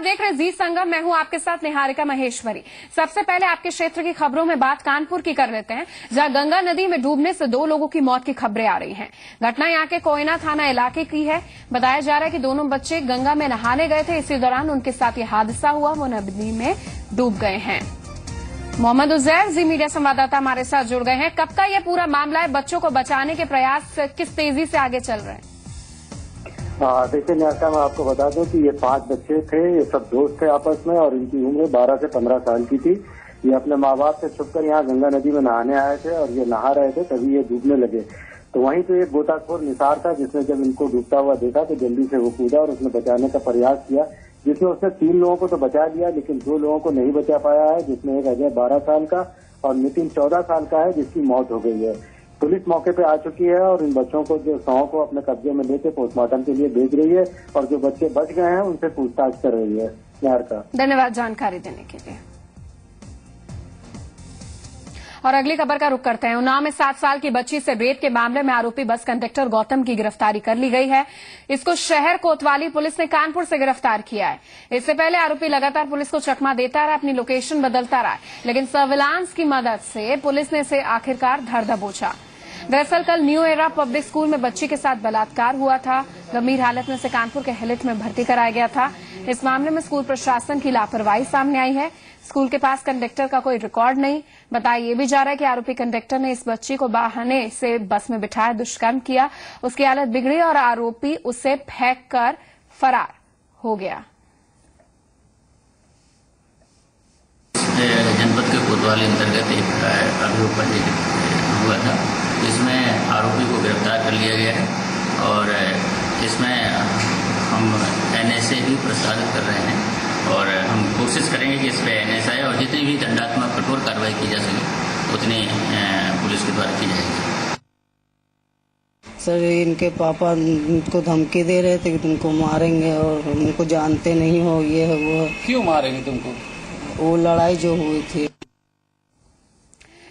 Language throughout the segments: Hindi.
देख रहे हैं जी संगम। मैं हूं आपके साथ निहारिका महेश्वरी। सबसे पहले आपके क्षेत्र की खबरों में बात कानपुर की कर लेते हैं, जहां गंगा नदी में डूबने से 2 लोगों की मौत की खबरें आ रही हैं। घटना यहां के कोयना थाना इलाके की है। बताया जा रहा है कि दोनों बच्चे गंगा में नहाने गए थे। इसी दौरान उनके साथ यह हादसा हुआ, वो नदी में डूब गए हैं। मोहम्मद उजैर जी मीडिया संवाददाता हमारे साथ जुड़ गए हैं। कब का यह पूरा मामला है? बच्चों को बचाने के प्रयास किस तेजी से आगे चल रहे हैं? देखिए निहारिका, मैं आपको बता दूं कि ये 5 बच्चे थे। ये सब दोस्त थे आपस में और इनकी उम्र 12 से 15 साल की थी। ये अपने माँ बाप से छुपकर यहाँ गंगा नदी में नहाने आए थे और ये नहा रहे थे, तभी ये डूबने लगे। तो वहीं पे एक गोताखोर निसार था, जिसने जब इनको डूबता हुआ देखा तो जल्दी से वो कूदा और उसने बचाने का प्रयास किया, जिसमें उसने 3 लोगों को तो बचा लिया, लेकिन 2 लोगों को नहीं बचा पाया है, जिसमें एक अजय 12 साल का और नितिन 14 साल का है, जिसकी मौत हो गई है। पुलिस मौके पे आ चुकी है और इन बच्चों को जो शवों को अपने कब्जे में लेके पोस्टमार्टम के लिए भेज रही है और जो बच्चे बच गए हैं उनसे पूछताछ कर रही है। निहारिका, धन्यवाद जानकारी देने के लिए। और अगली खबर का रुख करते हैं। उन्नाव में 7 साल की बच्ची से रेप के मामले में आरोपी बस कंडक्टर गौतम की गिरफ्तारी कर ली गई है। इसको शहर कोतवाली पुलिस ने कानपुर से गिरफ्तार किया है। इससे पहले आरोपी लगातार पुलिस को चकमा देता रहा, अपनी लोकेशन बदलता रहा, लेकिन सर्विलांस की मदद से पुलिस ने इसे आखिरकार धर दबोचा। दरअसल कल न्यू एरा पब्लिक स्कूल में बच्ची के साथ बलात्कार हुआ था। गंभीर हालत में उसे कानपुर के हेलिट में भर्ती कराया गया था। इस मामले में स्कूल प्रशासन की लापरवाही सामने आई है। स्कूल के पास कंडक्टर का कोई रिकॉर्ड नहीं। बताया ये भी जा रहा है कि आरोपी कंडक्टर ने इस बच्ची को बहाने से बस में बिठाया, दुष्कर्म किया, उसकी हालत बिगड़ी और आरोपी उसे फेंक कर फरार हो गया। जनपद के कोतवाली अंतर्गत एक अभियोग पंजीकृत हुआ था, जिसमें आरोपी को गिरफ्तार कर लिया गया है और इसमें हम एनएसए भी प्रसारित कर रहे हैं और हम कोशिश करेंगे कि इस पर एनएसए आए और जितनी भी दंडात्मक कठोर कार्रवाई की जा सके उतनी पुलिस के द्वारा की जाएगी। सर, इनके पापा उनको धमकी दे रहे थे कि तुमको मारेंगे और उनको जानते नहीं हो, ये है वो है। क्यों मारेंगे तुमको? वो लड़ाई जो हुई थी।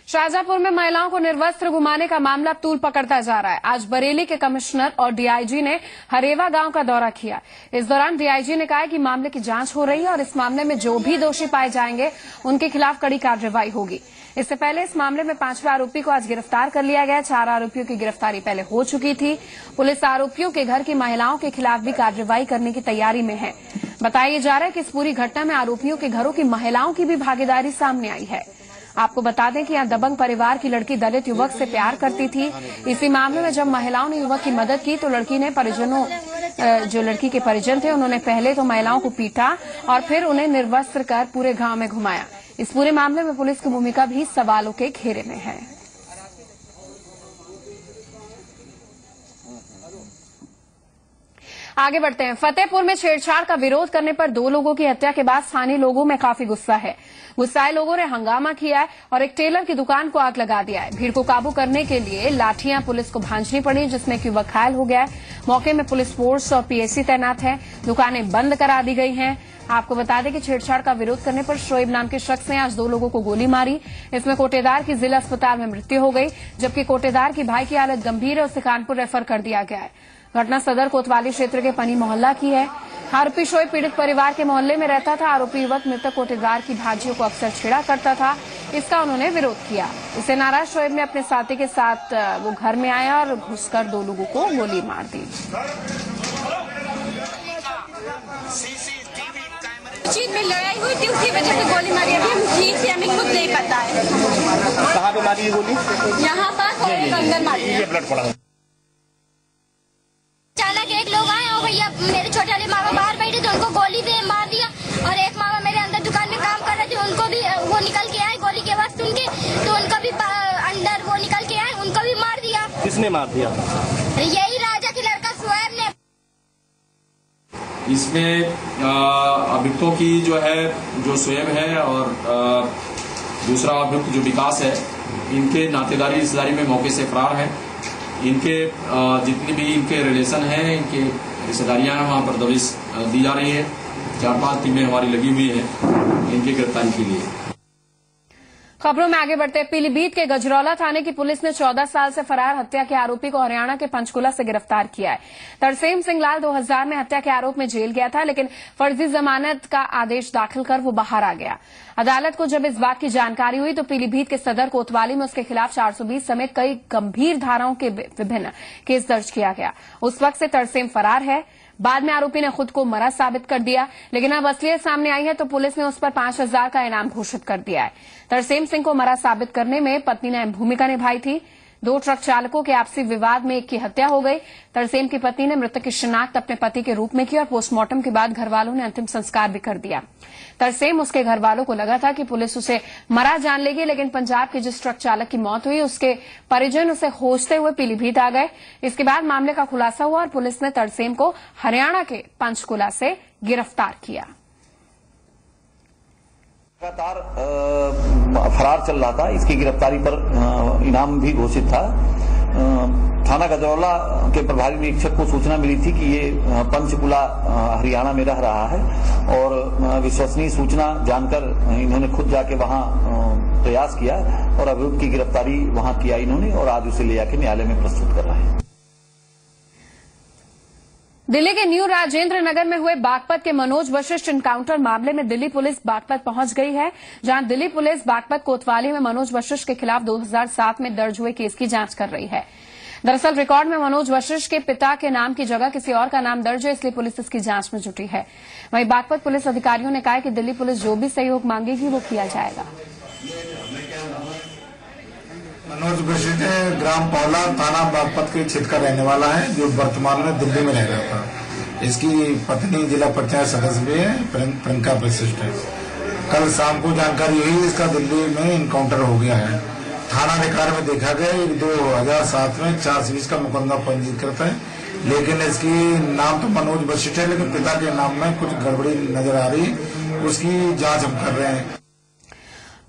शाहजहांपुर में महिलाओं को निर्वस्त्र घुमाने का मामला तूल पकड़ता जा रहा है। आज बरेली के कमिश्नर और डीआईजी ने हरेवा गांव का दौरा किया। इस दौरान डीआईजी ने कहा कि मामले की जांच हो रही है और इस मामले में जो भी दोषी पाए जाएंगे उनके खिलाफ कड़ी कार्रवाई होगी। इससे पहले इस मामले में 5वें आरोपी को आज गिरफ्तार कर लिया गया। 4 आरोपियों की गिरफ्तारी पहले हो चुकी थी। पुलिस आरोपियों के घर की महिलाओं के खिलाफ भी कार्रवाई करने की तैयारी में है। बताया जा रहा है कि इस पूरी घटना में आरोपियों के घरों की महिलाओं की भी भागीदारी सामने आई है। आपको बता दें कि यहाँ दबंग परिवार की लड़की दलित युवक से प्यार करती थी। इसी मामले में जब महिलाओं ने युवक की मदद की तो लड़की ने परिजनों, जो लड़की के परिजन थे, उन्होंने पहले तो महिलाओं को पीटा और फिर उन्हें निर्वस्त्र कर पूरे गांव में घुमाया। इस पूरे मामले में पुलिस की भूमिका भी सवालों के घेरे में है। आगे बढ़ते हैं। फतेहपुर में छेड़छाड़ का विरोध करने पर 2 लोगों की हत्या के बाद स्थानीय लोगों में काफी गुस्सा है। गुस्साए लोगों ने हंगामा किया है और एक टेलर की दुकान को आग लगा दिया है। भीड़ को काबू करने के लिए लाठियां पुलिस को भांजनी पड़ी, जिसमें एक युवक घायल हो गया है। मौके में पुलिस फोर्स और पीएसी तैनात है। दुकानें बंद करा दी गई हैं। आपको बता दें कि छेड़छाड़ का विरोध करने पर शोएब नाम के शख्स ने आज 2 लोगों को गोली मारी। इसमें कोटेदार की जिला अस्पताल में मृत्यु हो गई, जबकि कोटेदार की भाई की हालत गंभीर है, उसे कानपुर रेफर कर दिया गया है। घटना सदर कोतवाली क्षेत्र के पनी मोहल्ला की है। आरोपी शोएब पीड़ित परिवार के मोहल्ले में रहता था। आरोपी युवक मृतक कोटेदार की भांजियों को अक्सर छेड़ा करता था। इसका उन्होंने विरोध किया। इससे नाराज शोएब ने अपने साथी के साथ वो घर में आया और घुसकर 2 लोगों को गोली मार दी। चीज में लड़ाई हुई थी, उसकी वजह से गोली मारी। अभी हम ठीक से हमें खुद नहीं पता है कहाँ पे मारी गोली? यहाँ पास अंदर मारी है। अचानक एक लोग आए और भैया मेरे छोटे वाले मामा बाहर बैठे थे, उनको गोली दे मार दिया। और एक मामा मेरे अंदर दुकान में काम कर रहे थे, उनको भी वो निकल के आए गोली की आवाज सुन के, तो उनको भी अंदर वो निकल के आए, उनको भी मार दिया। किसने मार दिया? यही राजा की लड़का शोएब ने। इसमें अभियुक्तों की जो शोएब है और दूसरा अभियुक्त जो विकास है, इनके नातेदारी रिश्तेदारी में मौके से फरार है। इनके जितने भी इनके रिलेशन हैं, इनके रिश्तेदारियां हैं, वहां पर दबिश दी जा रही है। 4-5 टीमें हमारी लगी हुई हैं इनकी गिरफ्तारी के लिए। खबरों में आगे बढ़ते हैं। पीलीभीत के गजरौला थाने की पुलिस ने 14 साल से फरार हत्या के आरोपी को हरियाणा के पंचकुला से गिरफ्तार किया है। तरसेम सिंह लाल 2000 में हत्या के आरोप में जेल गया था, लेकिन फर्जी जमानत का आदेश दाखिल कर वो बाहर आ गया। अदालत को जब इस बात की जानकारी हुई तो पीलीभीत के सदर कोतवाली में उसके खिलाफ 420 समेत कई गंभीर धाराओं के विभिन्न केस दर्ज किया गया। उस वक्त से तरसेम फरार है। बाद में आरोपी ने खुद को मरा साबित कर दिया, लेकिन अब असलियत सामने आई है तो पुलिस ने उस पर 5000 का इनाम घोषित कर दिया है। तरसेम सिंह को मरा साबित करने में पत्नी ने अहम भूमिका निभाई थी। 2 ट्रक चालकों के आपसी विवाद में एक की हत्या हो गई। तरसेम की पत्नी ने मृतक की शिनाख्त अपने पति के रूप में की और पोस्टमार्टम के बाद घरवालों ने अंतिम संस्कार भी कर दिया। तरसेम उसके घरवालों को लगा था कि पुलिस उसे मरा जान लेगी, लेकिन पंजाब के जिस ट्रक चालक की मौत हुई उसके परिजन उसे खोजते हुए पीलीभीत आ गए। इसके बाद मामले का खुलासा हुआ और पुलिस ने तरसेम को हरियाणा के पंचकुला से गिरफ्तार किया। लगातार फरार चल रहा था। इसकी गिरफ्तारी पर इनाम भी घोषित था। थाना गजरौला के प्रभारी निरीक्षक को सूचना मिली थी कि ये पंचकुला हरियाणा में रह रहा है और विश्वसनीय सूचना जानकर इन्होंने खुद जाके वहां प्रयास किया और अभियुक्त की गिरफ्तारी वहां किया इन्होंने और आज उसे ले जाकर न्यायालय में प्रस्तुत कर रहे हैं। दिल्ली के न्यू राजेंद्र नगर में हुए बागपत के मनोज वशिष्ठ एनकाउंटर मामले में दिल्ली पुलिस बागपत पहुंच गई है, जहां दिल्ली पुलिस बागपत कोतवाली में मनोज वशिष्ठ के खिलाफ 2007 में दर्ज हुए केस की जांच कर रही है। दरअसल रिकॉर्ड में मनोज वशिष्ठ के पिता के नाम की जगह किसी और का नाम दर्ज है, इसलिए पुलिस इसकी जांच में जुटी है। वहीं बागपत पुलिस अधिकारियों ने कहा कि दिल्ली पुलिस जो भी सहयोग मांगेगी वो किया जाएगा। मनोज वशिष्ठ ग्राम पौला थाना बागपत के क्षेत्र का रहने वाला है, जो वर्तमान में दिल्ली में रह रहा था। इसकी पत्नी जिला पंचायत सदस्य भी है, प्रियंका वशिष्ठ है। कल शाम को जानकारी हुई इसका दिल्ली में इनकाउंटर हो गया है। थाना रिकॉर्ड में देखा गया 2007 में 420 का मुकदमा पंजीकृत है, लेकिन इसकी नाम तो मनोज वशिष्ठ है, लेकिन पिता के नाम में कुछ गड़बड़ी नजर आ रही, उसकी जांच हम कर रहे हैं।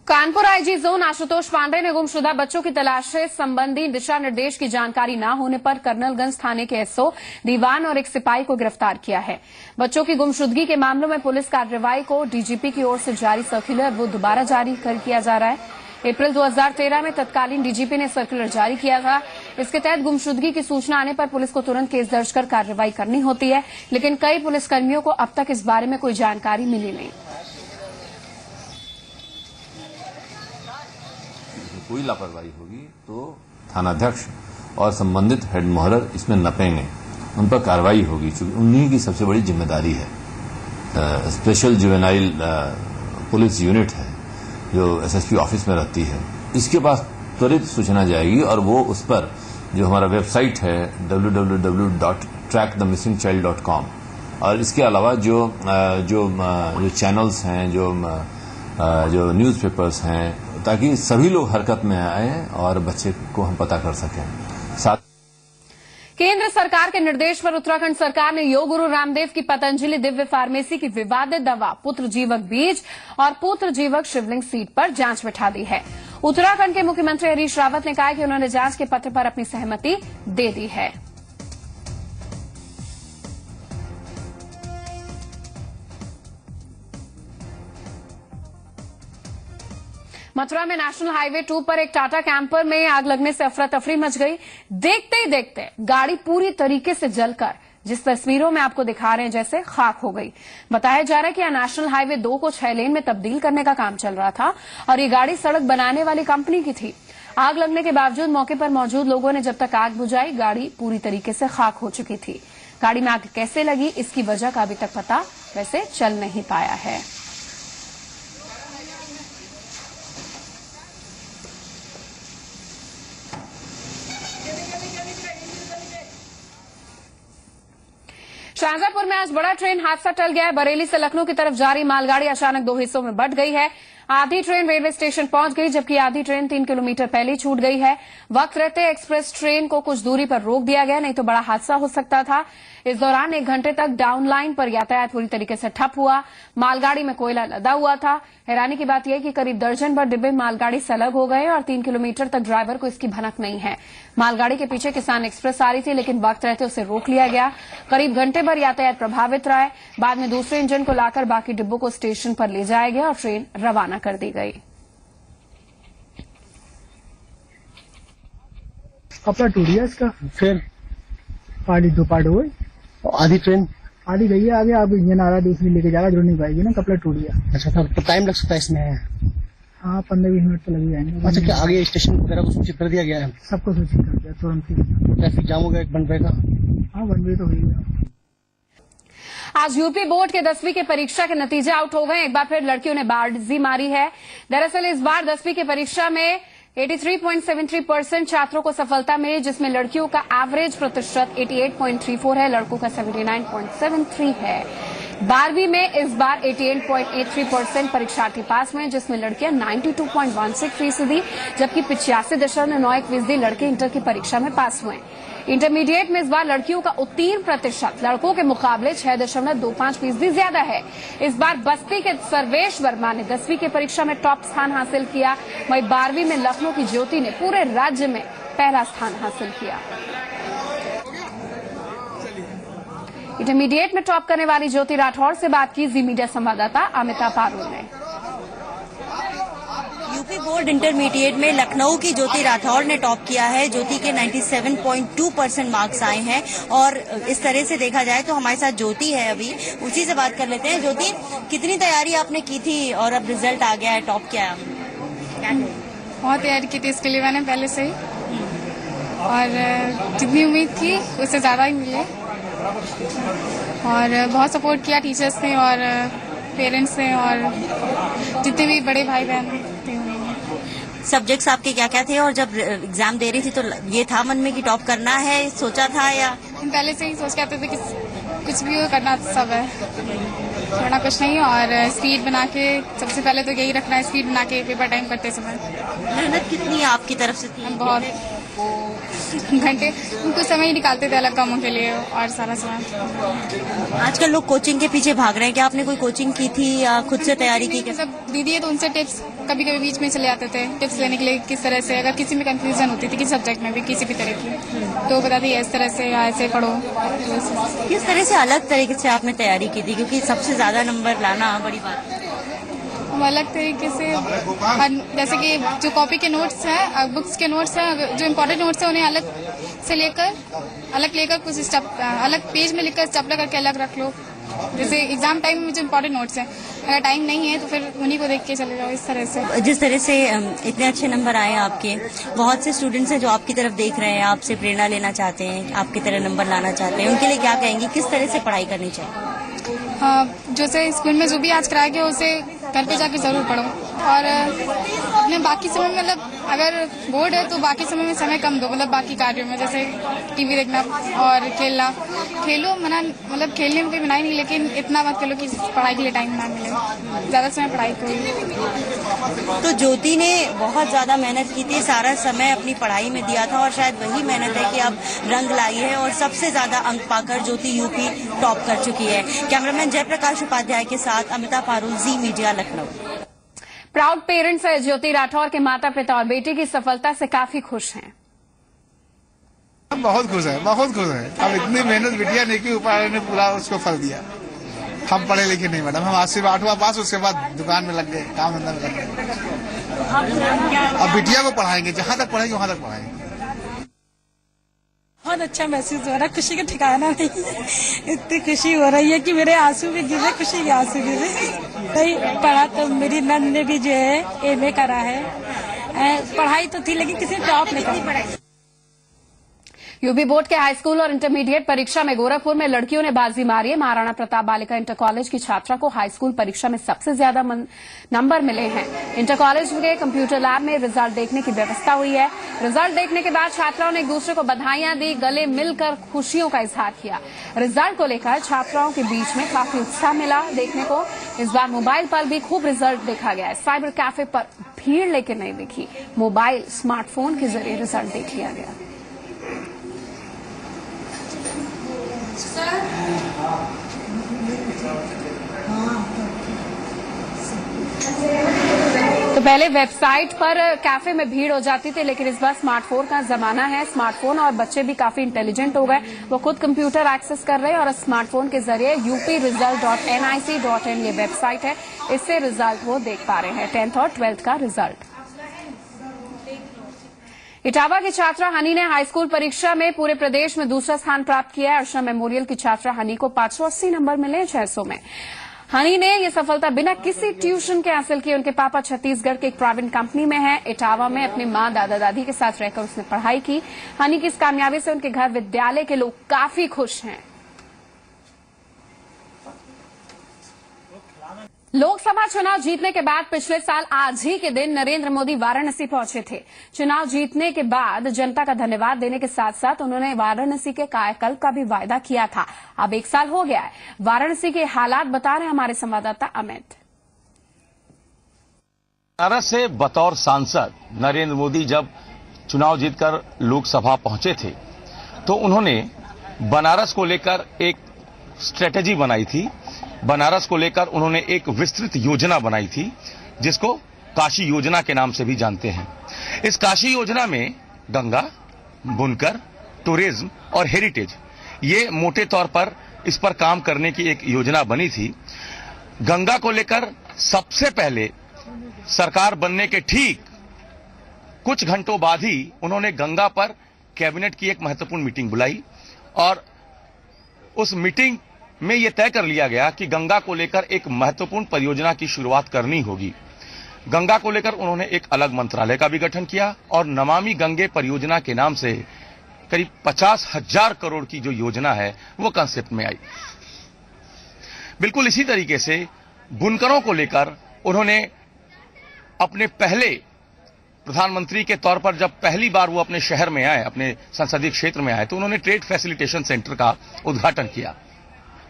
कानपुर आईजी जोन आशुतोष पांडे ने गुमशुदा बच्चों की तलाश संबंधी दिशा निर्देश की जानकारी न होने पर कर्नलगंज थाने के एसओ दीवान और एक सिपाही को गिरफ्तार किया है। बच्चों की गुमशुदगी के मामलों में पुलिस कार्रवाई को डीजीपी की ओर से जारी सर्कुलर वो दोबारा जारी किया जा रहा है। अप्रैल 2013 में तत्कालीन डीजीपी ने सर्कुलर जारी किया था। इसके तहत गुमशुदगी की सूचना आने पर पुलिस को तुरंत केस दर्ज कर कार्रवाई करनी होती है, लेकिन कई पुलिसकर्मियों को अब तक इस बारे में कोई जानकारी मिली नहीं। कोई लापरवाही होगी तो थानाध्यक्ष और संबंधित हेड मोहरर इसमें नपेंगे, उन पर कार्रवाई होगी, क्योंकि उन्हीं की सबसे बड़ी जिम्मेदारी है। स्पेशल जुवेनाइल पुलिस यूनिट है जो एसएसपी ऑफिस में रहती है, इसके पास त्वरित सूचना जाएगी और वो उस पर जो हमारा वेबसाइट है www.trackthemissingchild.com और इसके अलावा जो चैनल्स हैं, जो न्यूज़पेपर्स हैं, ताकि सभी लोग हरकत में आए और बच्चे को हम पता कर सकें। साथ केंद्र सरकार के निर्देश पर उत्तराखंड सरकार ने योग गुरु रामदेव की पतंजलि दिव्य फार्मेसी की विवादित दवा पुत्र जीवक बीज और पुत्र जीवक शिवलिंग सीड पर जांच बिठा दी है। उत्तराखंड के मुख्यमंत्री हरीश रावत ने कहा कि उन्होंने जांच के पत्र पर अपनी सहमति दे दी है। मथुरा में नेशनल हाईवे 2 पर एक टाटा कैंपर में आग लगने से अफरा तफरी मच गई। देखते ही देखते गाड़ी पूरी तरीके से जलकर, जिस तस्वीरों में आपको दिखा रहे हैं जैसे, खाक हो गई। बताया जा रहा है कि यह नेशनल हाईवे 2 को 6 लेन में तब्दील करने का काम चल रहा था और ये गाड़ी सड़क बनाने वाली कंपनी की थी। आग लगने के बावजूद मौके पर मौजूद लोगों ने जब तक आग बुझाई, गाड़ी पूरी तरीके से खाक हो चुकी थी। गाड़ी में आग कैसे लगी, इसकी वजह का अभी तक पता वैसे चल नहीं पाया है। शाहजहांपुर में आज बड़ा ट्रेन हादसा टल गया है। बरेली से लखनऊ की तरफ जा रही मालगाड़ी अचानक 2 हिस्सों में बंट गई है। आधी ट्रेन रेलवे स्टेशन पहुंच गई, जबकि आधी ट्रेन 3 किलोमीटर पहले ही छूट गई है। वक्त रहते एक्सप्रेस ट्रेन को कुछ दूरी पर रोक दिया गया, नहीं तो बड़ा हादसा हो सकता था। इस दौरान 1 घंटे तक डाउन लाइन पर यातायात पूरी तरीके से ठप हुआ। मालगाड़ी में कोयला लदा हुआ था। हैरानी की बात यह कि करीब दर्जन भर डिब्बे मालगाड़ी से अलग हो गए और 3 किलोमीटर तक ड्राइवर को इसकी भनक नहीं है। मालगाड़ी के पीछे किसान एक्सप्रेस आ रही थी, लेकिन वक्त रहते उसे रोक लिया गया। करीब घंटे भर यातायात प्रभावित रहा है। बाद में दूसरे इंजन को लाकर बाकी डिब्बों को स्टेशन पर ले जाया गया और ट्रेन रवाना कर दी गई। कपड़ा टूट गया इसका। फिर पार्टी 2 पार्ट हुए, आधी ट्रेन। आधी गई है आगे, अब इंजन आ रहा है, दूसरी लेके जाएगा, जुड़ नहीं पाएगी ना, कपड़ा टूट गया। अच्छा, तो टाइम लग सकता है इसमें। हाँ 15-20 मिनट तो लग ही जाएंगे। अच्छा, क्या आगे स्टेशन वगैरह को सूचित कर दिया गया है? सबको सूचित कर दिया तुरंत ही। ट्रैफिक जाम हो गया, 1 वे का। हाँ 1 वे तो हो गया। आज यूपी बोर्ड के 10वीं के परीक्षा के नतीजे आउट हो गए। एक बार फिर लड़कियों ने बाजी मारी है। दरअसल इस बार 10वीं की परीक्षा में 83.73% छात्रों को सफलता मिली, जिसमें लड़कियों का एवरेज प्रतिशत 88.34 है, लड़कों का 79.73 है। 12वीं में इस बार 88.83% परीक्षार्थी पास हुए, जिसमें लड़कियां 92.16%, जबकि 85.91% लड़के इंटर की परीक्षा में पास हुए। इंटरमीडिएट में इस बार लड़कियों का उत्तीर्ण प्रतिशत लड़कों के मुकाबले 6.25% ज्यादा है। इस बार बस्ती के सर्वेश वर्मा ने 10वीं की परीक्षा में टॉप स्थान हासिल किया। वहीं 12वीं में लखनऊ की ज्योति ने पूरे राज्य में पहला स्थान हासिल किया। इंटरमीडिएट में टॉप करने वाली ज्योति राठौर से बात की जी मीडिया संवाददाता अमिता पारुल ने। यूपी बोर्ड इंटरमीडिएट में लखनऊ की ज्योति राठौर ने टॉप किया है। ज्योति के 97.2% मार्क्स आए हैं और इस तरह से देखा जाए तो हमारे साथ ज्योति है, अभी उसी से बात कर लेते हैं। ज्योति, कितनी तैयारी आपने की थी और अब रिजल्ट आ गया है, टॉप किया है? बहुत तैयारी की थी इसके लिए मैंने पहले से ही, और जितनी उम्मीद थी उससे ज्यादा ही मिले, और बहुत सपोर्ट किया टीचर्स ने और पेरेंट्स ने और जितने भी बड़े भाई बहन थे उन्होंने। सब्जेक्ट्स आपके क्या क्या थे और जब एग्जाम दे रही थी तो ये था मन में कि टॉप करना है, सोचा था या पहले से ही सोच के आते थे कि कुछ भी हो करना सब है, छोड़ना कुछ नहीं। और स्पीड बना के सबसे पहले तो यही रखना है, स्पीड बना के पेपर टाइम करते समय। मेहनत कितनी आपकी तरफ से थी? बहुत घंटे, कुछ समय ही निकालते थे अलग कामों के लिए और सारा समय। आजकल लोग कोचिंग के पीछे भाग रहे हैं, क्या आपने कोई कोचिंग की थी या खुद से तैयारी की? सब दीदी है तो उनसे टिप्स कभी कभी बीच में चले आते थे टिप्स लेने के लिए, किस तरह से अगर किसी में कंफ्यूजन होती थी किसी सब्जेक्ट में भी किसी भी तरह की तो बताती है इस तरह से या ऐसे पढ़ो। किस तरह से अलग तरीके से आपने तैयारी की थी, क्योंकि सबसे ज्यादा नंबर लाना बड़ी बात है। अलग तरीके से जैसे कि जो कॉपी के नोट्स हैं, बुक्स के नोट्स हैं, जो इम्पोर्टेंट नोट्स हैं उन्हें अलग से लेकर कुछ स्टेप अलग पेज में लिखकर स्टेपलर करके अलग रख लो। जैसे एग्जाम टाइम में जो इम्पोर्टेंट नोट्स हैं अगर टाइम नहीं है तो फिर उन्हीं को देख के चले जाओ। इस तरह से जिस तरह से इतने अच्छे नंबर आए आपके, बहुत से स्टूडेंट्स हैं जो आपकी तरफ देख रहे हैं, आपसे प्रेरणा लेना चाहते हैं, आपकी तरह नंबर लाना चाहते हैं, उनके लिए क्या कहेंगी, किस तरह से पढ़ाई करनी चाहिए? जैसे स्कूल में जो भी आज कराया गया उसे घर पे जाके जरूर पढ़ो और अपने बाकी समय में मतलब अगर बोर्ड है तो बाकी समय में समय कम दो, मतलब बाकी कार्यों में जैसे टीवी देखना और खेलना। खेलो मना, मतलब खेलने में कोई मना ही नहीं, लेकिन इतना मत खेलो कि पढ़ाई के लिए टाइम ना मिले, ज्यादा समय पढ़ाई को। तो ज्योति ने बहुत ज्यादा मेहनत की थी, सारा समय अपनी पढ़ाई में दिया था और शायद वही मेहनत है कि अब रंग लाई है और सबसे ज्यादा अंक पाकर ज्योति यूपी टॉप कर चुकी है। कैमरामैन जयप्रकाश उपाध्याय के साथ अमिता पारुल, जी मीडिया, लखनऊ। प्राउड पेरेंट्स है ज्योति राठौर के माता पिता और बेटी की सफलता से काफी खुश हैं। बहुत खुश है, बहुत खुश है। अब इतनी मेहनत बिटिया ने की, ऊपर ने पूरा उसको फल दिया। हम पढ़े लिखे नहीं मैडम, हम आज से 8वां पास, उसके बाद दुकान में लग गए, काम धंधा में लग गए। अब बिटिया को पढ़ाएंगे, जहाँ तक पढ़ेंगे वहाँ तक पढ़ाएंगे। बहुत अच्छा महसूस हो रहा है, खुशी का ठिकाना नहीं है। इतनी खुशी हो रही है कि मेरे आंसू भी गिरे, खुशी के आंसू गिरे। नहीं पढ़ा तो मेरी नंद ने भी जो है एमए करा है, पढ़ाई तो थी लेकिन किसी टॉप नहीं करी। यूपी बोर्ड के हाई स्कूल और इंटरमीडिएट परीक्षा में गोरखपुर में लड़कियों ने बाजी मारी है। महाराणा प्रताप बालिका इंटर कॉलेज की छात्रा को हाई स्कूल परीक्षा में सबसे ज्यादा नंबर मिले हैं। इंटर कॉलेज के कंप्यूटर लैब में रिजल्ट देखने की व्यवस्था हुई है। रिजल्ट देखने के बाद छात्राओं ने एक दूसरे को बधाइयां दी, गले मिलकर खुशियों का इजहार किया। रिजल्ट को लेकर छात्राओं के बीच में काफी उत्साह मिला देखने को। इस बार मोबाइल पर भी खूब रिजल्ट देखा गया है। साइबर कैफे पर भीड़ लेकर नहीं दिखी, मोबाइल स्मार्टफोन के जरिए रिजल्ट देख लिया गया। तो पहले वेबसाइट पर कैफे में भीड़ हो जाती थी, लेकिन इस बार स्मार्टफोन का जमाना है। स्मार्टफोन और बच्चे भी काफी इंटेलिजेंट हो गए, वो खुद कंप्यूटर एक्सेस कर रहे हैं और स्मार्टफोन के जरिए upresult.nic.in ये वेबसाइट है, इससे रिजल्ट वो देख पा रहे हैं 10th और 12th का रिजल्ट। इटावा की छात्रा हनी ने हाईस्कूल परीक्षा में पूरे प्रदेश में दूसरा स्थान प्राप्त किया है। अर्चना मेमोरियल की छात्रा हनी को 580 नंबर मिले 600 में। हनी ने ये सफलता बिना किसी ट्यूशन के हासिल की। उनके पापा छत्तीसगढ़ के एक प्राइवेट कंपनी में हैं। इटावा में अपनी मां दादा दादी के साथ रहकर उसने पढ़ाई की। हनी की इस कामयाबी से उनके घर विद्यालय के लोग काफी खुश हैं। लोकसभा चुनाव जीतने के बाद पिछले साल आज ही के दिन नरेंद्र मोदी वाराणसी पहुंचे थे। चुनाव जीतने के बाद जनता का धन्यवाद देने के साथ साथ उन्होंने वाराणसी के कायाकल्प का भी वायदा किया था। अब 1 साल हो गया है। वाराणसी के हालात बता रहे हमारे संवाददाता अमित। बनारस से बतौर सांसद नरेंद्र मोदी जब चुनाव जीतकर लोकसभा पहुंचे थे तो उन्होंने बनारस को लेकर एक स्ट्रेटेजी बनाई थी। बनारस को लेकर उन्होंने एक विस्तृत योजना बनाई थी जिसको काशी योजना के नाम से भी जानते हैं। इस काशी योजना में गंगा, बुनकर, टूरिज्म और हेरिटेज ये मोटे तौर पर इस पर काम करने की एक योजना बनी थी। गंगा को लेकर सबसे पहले सरकार बनने के ठीक कुछ घंटों बाद ही उन्होंने गंगा पर कैबिनेट की एक महत्वपूर्ण मीटिंग बुलाई और उस मीटिंग में यह तय कर लिया गया कि गंगा को लेकर एक महत्वपूर्ण परियोजना की शुरुआत करनी होगी। गंगा को लेकर उन्होंने एक अलग मंत्रालय का भी गठन किया और नमामि गंगे परियोजना के नाम से करीब 50,000 करोड़ की जो योजना है वो कंसेप्ट में आई। बिल्कुल इसी तरीके से बुनकरों को लेकर उन्होंने अपने पहले प्रधानमंत्री के तौर पर जब पहली बार वो अपने शहर में आए, अपने संसदीय क्षेत्र में आए, तो उन्होंने ट्रेड फैसिलिटेशन सेंटर का उद्घाटन किया।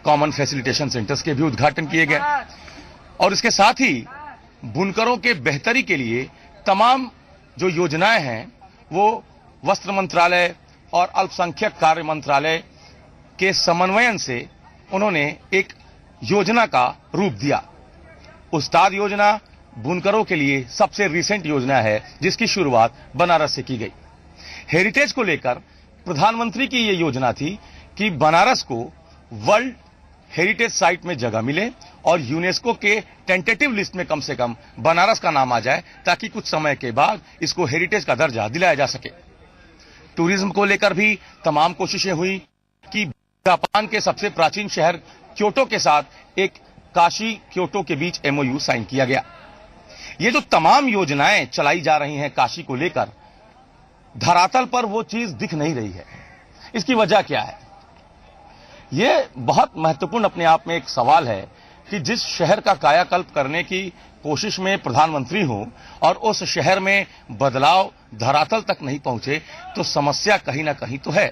कॉमन फैसिलिटेशन सेंटर्स के भी उद्घाटन किए गए और इसके साथ ही बुनकरों के बेहतरी के लिए तमाम जो योजनाएं हैं वो वस्त्र मंत्रालय और अल्पसंख्यक कार्य मंत्रालय के समन्वयन से उन्होंने एक योजना का रूप दिया। उस्ताद योजना बुनकरों के लिए सबसे रिसेंट योजना है जिसकी शुरुआत बनारस से की गई। हेरिटेज को लेकर प्रधानमंत्री की यह योजना थी कि बनारस को वर्ल्ड हेरिटेज साइट में जगह मिले और यूनेस्को के टेंटेटिव लिस्ट में कम से कम बनारस का नाम आ जाए ताकि कुछ समय के बाद इसको हेरिटेज का दर्जा दिलाया जा सके। टूरिज्म को लेकर भी तमाम कोशिशें हुई कि जापान के सबसे प्राचीन शहर क्योटो के साथ एक काशी क्योटो के बीच MOU साइन किया गया। ये जो तमाम योजनाएं चलाई जा रही हैं काशी को लेकर, धरातल पर वो चीज दिख नहीं रही है। इसकी वजह क्या है? ये बहुत महत्वपूर्ण अपने आप में एक सवाल है कि जिस शहर का कायाकल्प करने की कोशिश में प्रधानमंत्री हो और उस शहर में बदलाव धरातल तक नहीं पहुंचे तो समस्या कहीं ना कहीं तो है।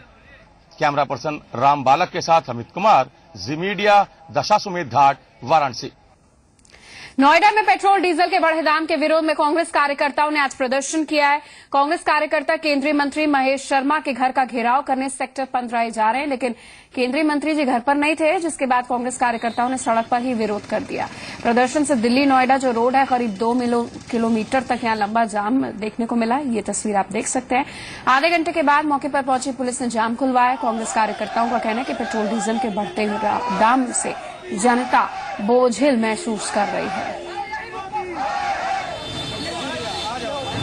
कैमरा पर्सन राम बालक के साथ अमित कुमार, जी मीडिया, दशाश्वमेध घाट, वाराणसी। नोएडा में पेट्रोल डीजल के बढ़े दाम के विरोध में कांग्रेस कार्यकर्ताओं ने आज प्रदर्शन किया है। कांग्रेस कार्यकर्ता केंद्रीय मंत्री महेश शर्मा के घर का घेराव करने सेक्टर 15 जा रहे हैं, लेकिन केंद्रीय मंत्री जी घर पर नहीं थे, जिसके बाद कांग्रेस कार्यकर्ताओं ने सड़क पर ही विरोध कर दिया। प्रदर्शन से दिल्ली नोएडा जो रोड है करीब 2 किलोमीटर तक यहां लंबा जाम देखने को मिला। ये तस्वीर आप देख सकते हैं। आधे घंटे के बाद मौके पर पहुंची पुलिस ने जाम खुलवाया। कांग्रेस कार्यकर्ताओं का कहना है कि पेट्रोल डीजल के बढ़ते हुए दाम से जनता बोझिल महसूस कर रही है।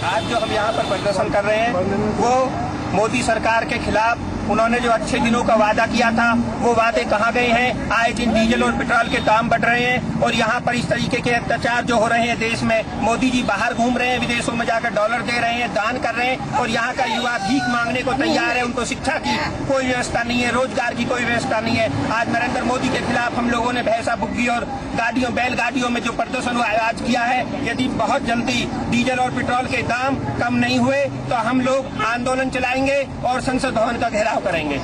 आज जो हम यहाँ पर प्रदर्शन कर रहे हैं वो मोदी सरकार के खिलाफ उन्होंने जो अच्छे दिनों का वादा किया था वो वादे कहाँ गए हैं। आए दिन डीजल और पेट्रोल के दाम बढ़ रहे हैं और यहाँ पर इस तरीके के अत्याचार जो हो रहे हैं देश में। मोदी जी बाहर घूम रहे हैं, विदेशों में जाकर डॉलर दे रहे हैं, दान कर रहे हैं और यहाँ का युवा भीख मांगने को तैयार है। उनको शिक्षा की कोई व्यवस्था नहीं है, रोजगार की कोई व्यवस्था नहीं है। आज नरेंद्र मोदी के खिलाफ हम लोगों ने भैंसा बुग्गी और गाड़ियों बैलगाड़ियों में जो प्रदर्शन आज किया है, यदि बहुत जल्दी डीजल और पेट्रोल के दाम कम नहीं हुए तो हम लोग आंदोलन चलाएंगे और संसद भवन का घेराव करेंगे।